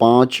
5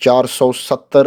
470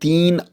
3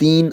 3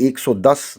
110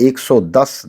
110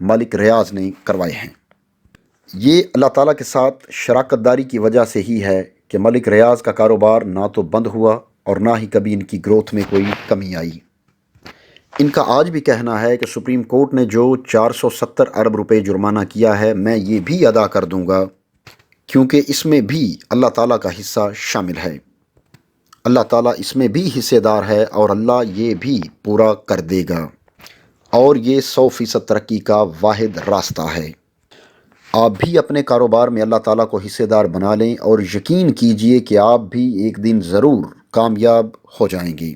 مالک ریاض نے کروائے ہیں۔ یہ اللہ تعالیٰ کے ساتھ شراکت داری کی وجہ سے ہی ہے کہ ملک ریاض کا کاروبار نہ تو بند ہوا اور نہ ہی کبھی ان کی گروتھ میں کوئی کمی آئی۔ ان کا آج بھی کہنا ہے کہ سپریم کورٹ نے جو 470 ارب روپے جرمانہ کیا ہے میں یہ بھی ادا کر دوں گا، کیونکہ اس میں بھی اللہ تعالیٰ کا حصہ شامل ہے۔ اللہ تعالیٰ اس میں بھی حصے دار ہے اور اللہ یہ بھی پورا کر دے گا، اور یہ 100% ترقی کا واحد راستہ ہے۔ آپ بھی اپنے کاروبار میں اللہ تعالیٰ کو حصے دار بنا لیں اور یقین کیجئے کہ آپ بھی ایک دن ضرور کامیاب ہو جائیں گے۔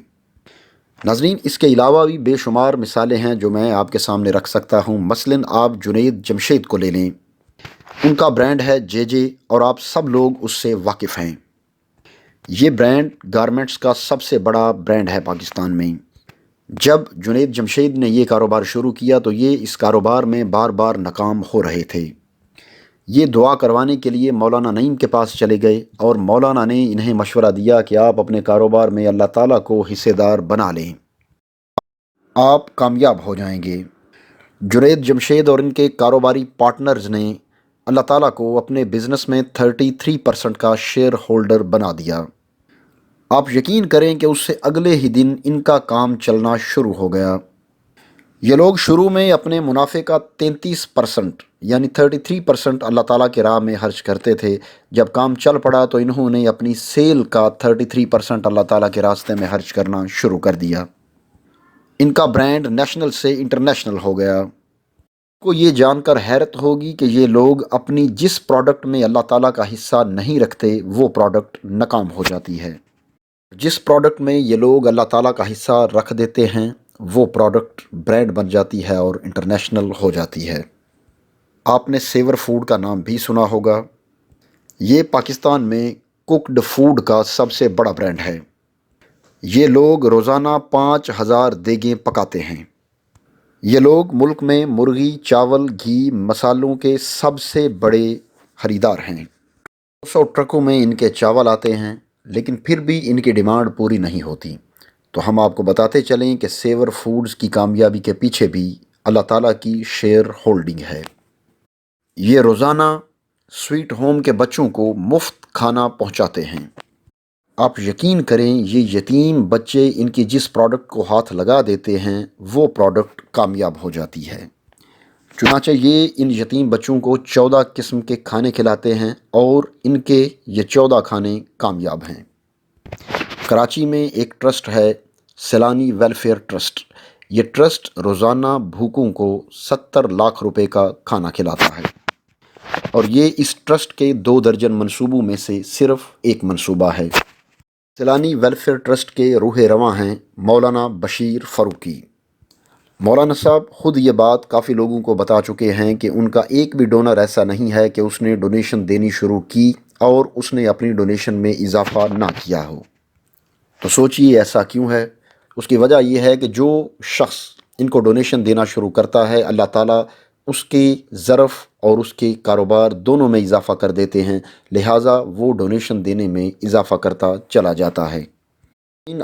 ناظرین، اس کے علاوہ بھی بے شمار مثالیں ہیں جو میں آپ کے سامنے رکھ سکتا ہوں۔ مثلاً آپ جنید جمشید کو لے لیں، ان کا برانڈ ہے جے جے اور آپ سب لوگ اس سے واقف ہیں۔ یہ برانڈ گارمنٹس کا سب سے بڑا برانڈ ہے پاکستان میں۔ جب جنید جمشید نے یہ کاروبار شروع کیا تو یہ اس کاروبار میں بار بار ناکام ہو رہے تھے۔ یہ دعا کروانے کے لیے مولانا نعیم کے پاس چلے گئے اور مولانا نے انہیں مشورہ دیا کہ آپ اپنے کاروبار میں اللہ تعالیٰ کو حصے دار بنا لیں، آپ کامیاب ہو جائیں گے۔ جنید جمشید اور ان کے کاروباری پارٹنرز نے اللہ تعالیٰ کو اپنے بزنس میں 33% کا شیئر ہولڈر بنا دیا۔ آپ یقین کریں کہ اس سے اگلے ہی دن ان کا کام چلنا شروع ہو گیا۔ یہ لوگ شروع میں اپنے منافع کا 33% یعنی 33% اللہ تعالیٰ کے راہ میں خرچ کرتے تھے۔ جب کام چل پڑا تو انہوں نے اپنی سیل کا 33% اللہ تعالیٰ کے راستے میں خرچ کرنا شروع کر دیا۔ ان کا برانڈ نیشنل سے انٹرنیشنل ہو گیا۔ آپ کو یہ جان کر حیرت ہوگی کہ یہ لوگ اپنی جس پروڈکٹ میں اللہ تعالیٰ کا حصہ نہیں رکھتے وہ پروڈکٹ ناکام ہو جاتی ہے۔ جس پروڈکٹ میں یہ لوگ اللہ تعالیٰ کا حصہ رکھ دیتے ہیں وہ پروڈکٹ برانڈ بن جاتی ہے اور انٹرنیشنل ہو جاتی ہے۔ آپ نے سیور فوڈ کا نام بھی سنا ہوگا۔ یہ پاکستان میں کوکڈ فوڈ کا سب سے بڑا برانڈ ہے۔ یہ لوگ روزانہ 5000 دیگیں پکاتے ہیں۔ یہ لوگ ملک میں مرغی، چاول، گھی، مسالوں کے سب سے بڑے خریدار ہیں۔ 200 ٹرکوں میں ان کے چاول آتے ہیں، لیکن پھر بھی ان کی ڈیمانڈ پوری نہیں ہوتی۔ تو ہم آپ کو بتاتے چلیں کہ سیور فوڈز کی کامیابی کے پیچھے بھی اللہ تعالیٰ کی شیئر ہولڈنگ ہے۔ یہ روزانہ سویٹ ہوم کے بچوں کو مفت کھانا پہنچاتے ہیں۔ آپ یقین کریں یہ یتیم بچے ان کی جس پروڈکٹ کو ہاتھ لگا دیتے ہیں وہ پروڈکٹ کامیاب ہو جاتی ہے۔ چنانچہ یہ ان یتیم بچوں کو 14 قسم کے کھانے کھلاتے ہیں اور ان کے یہ 14 کھانے کامیاب ہیں۔ کراچی میں ایک ٹرسٹ ہے سیلانی ویلفیئر ٹرسٹ۔ یہ ٹرسٹ روزانہ بھوکوں کو 70 لاکھ روپے کا کھانا کھلاتا ہے، اور یہ اس ٹرسٹ کے 2 درجن منصوبوں میں سے صرف ایک منصوبہ ہے۔ سیلانی ویلفیئر ٹرسٹ کے روح رواں ہیں مولانا بشیر فاروقی۔ مولانا صاحب خود یہ بات کافی لوگوں کو بتا چکے ہیں کہ ان کا ایک بھی ڈونر ایسا نہیں ہے کہ اس نے ڈونیشن دینی شروع کی اور اس نے اپنی ڈونیشن میں اضافہ نہ کیا ہو۔ تو سوچئے ایسا کیوں ہے؟ اس کی وجہ یہ ہے کہ جو شخص ان کو ڈونیشن دینا شروع کرتا ہے اللہ تعالیٰ اس کے ظرف اور اس کے کاروبار دونوں میں اضافہ کر دیتے ہیں، لہٰذا وہ ڈونیشن دینے میں اضافہ کرتا چلا جاتا ہے۔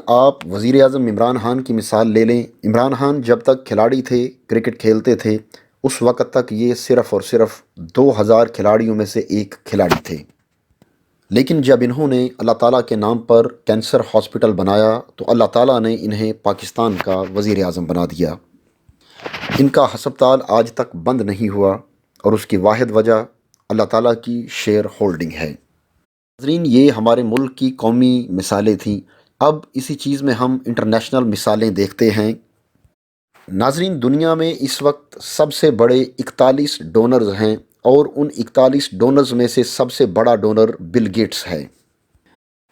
آپ وزیر اعظم عمران خان کی مثال لے لیں۔ عمران خان جب تک کھلاڑی تھے، کرکٹ کھیلتے تھے، اس وقت تک یہ صرف اور صرف 2000 کھلاڑیوں میں سے ایک کھلاڑی تھے۔ لیکن جب انہوں نے اللہ تعالیٰ کے نام پر کینسر ہاسپٹل بنایا تو اللہ تعالیٰ نے انہیں پاکستان کا وزیر اعظم بنا دیا۔ ان کا ہسپتال آج تک بند نہیں ہوا اور اس کی واحد وجہ اللہ تعالیٰ کی شیئر ہولڈنگ ہے۔ ناظرین، یہ ہمارے ملک کی قومی مثالیں تھیں۔ اب اسی چیز میں ہم انٹرنیشنل مثالیں دیکھتے ہیں۔ ناظرین، دنیا میں اس وقت سب سے بڑے 41 ڈونرز ہیں اور ان 41 ڈونرز میں سے سب سے بڑا ڈونر بل گیٹس ہے۔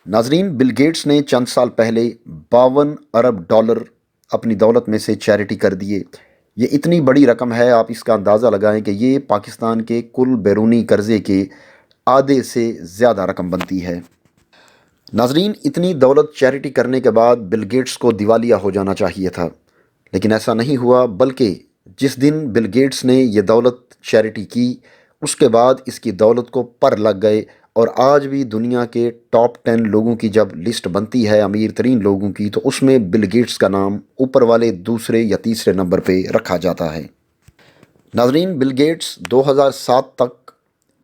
ناظرین، بل گیٹس نے چند سال پہلے 52 ارب ڈالر اپنی دولت میں سے چیریٹی کر دیے۔ یہ اتنی بڑی رقم ہے، آپ اس کا اندازہ لگائیں کہ یہ پاکستان کے کل بیرونی قرضے کے آدھے سے زیادہ رقم بنتی ہے۔ ناظرین، اتنی دولت چیریٹی کرنے کے بعد بل گیٹس کو دیوالیہ ہو جانا چاہیے تھا، لیکن ایسا نہیں ہوا، بلکہ جس دن بل گیٹس نے یہ دولت چیریٹی کی اس کے بعد اس کی دولت کو پر لگ گئے، اور آج بھی دنیا کے ٹاپ 10 لوگوں کی جب لسٹ بنتی ہے امیر ترین لوگوں کی تو اس میں بل گیٹس کا نام اوپر والے دوسرے یا تیسرے نمبر پہ رکھا جاتا ہے۔ ناظرین، بل گیٹس 2007 تک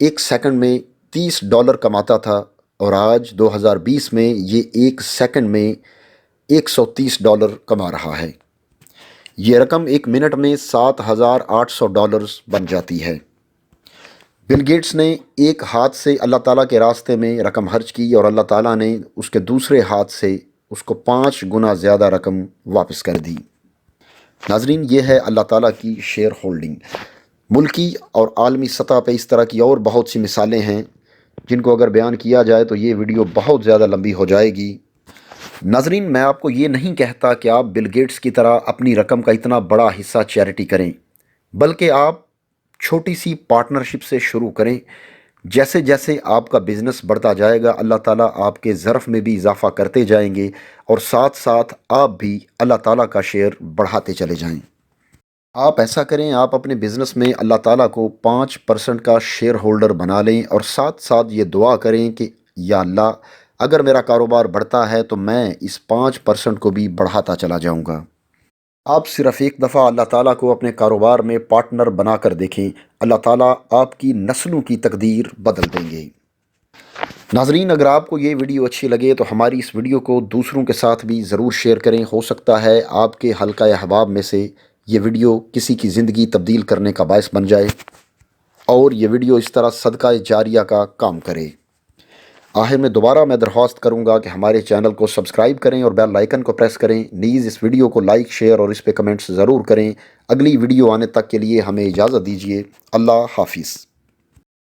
ایک سیکنڈ میں $30 کماتا تھا اور آج 2020 میں یہ ایک سیکنڈ میں $130 کما رہا ہے۔ یہ رقم ایک منٹ میں $7,800 بن جاتی ہے۔ بل گیٹس نے ایک ہاتھ سے اللہ تعالیٰ کے راستے میں رقم خرچ کی اور اللہ تعالیٰ نے اس کے دوسرے ہاتھ سے اس کو 5 گنا زیادہ رقم واپس کر دی۔ ناظرین، یہ ہے اللہ تعالیٰ کی شیئر ہولڈنگ۔ ملکی اور عالمی سطح پہ اس طرح کی اور بہت سی مثالیں ہیں جن کو اگر بیان کیا جائے تو یہ ویڈیو بہت زیادہ لمبی ہو جائے گی۔ ناظرین، میں آپ کو یہ نہیں کہتا کہ آپ بل گیٹس کی طرح اپنی رقم کا اتنا بڑا حصہ چیریٹی کریں، بلکہ آپ چھوٹی سی پارٹنرشپ سے شروع کریں۔ جیسے جیسے آپ کا بزنس بڑھتا جائے گا، اللہ تعالیٰ آپ کے ظرف میں بھی اضافہ کرتے جائیں گے اور ساتھ ساتھ آپ بھی اللہ تعالیٰ کا شیئر بڑھاتے چلے جائیں۔ آپ ایسا کریں، آپ اپنے بزنس میں اللہ تعالیٰ کو 5% کا شیئر ہولڈر بنا لیں اور ساتھ ساتھ یہ دعا کریں کہ یا اللہ، اگر میرا کاروبار بڑھتا ہے تو میں اس 5% کو بھی بڑھاتا چلا جاؤں گا۔ آپ صرف ایک دفعہ اللہ تعالیٰ کو اپنے کاروبار میں پارٹنر بنا کر دیکھیں، اللہ تعالیٰ آپ کی نسلوں کی تقدیر بدل دیں گے۔ ناظرین، اگر آپ کو یہ ویڈیو اچھی لگے تو ہماری اس ویڈیو کو دوسروں کے ساتھ بھی ضرور شیئر کریں۔ ہو سکتا ہے آپ کے حلقہ احباب میں سے یہ ویڈیو کسی کی زندگی تبدیل کرنے کا باعث بن جائے اور یہ ویڈیو اس طرح صدقہ جاریہ کا کام کرے۔ آخر میں دوبارہ میں درخواست کروں گا کہ ہمارے چینل کو سبسکرائب کریں اور بیل آئیکن کو پریس کریں۔ نیز اس ویڈیو کو لائک، شیئر اور اس پہ کمنٹس ضرور کریں۔ اگلی ویڈیو آنے تک کے لیے ہمیں اجازت دیجیے۔ اللہ حافظ۔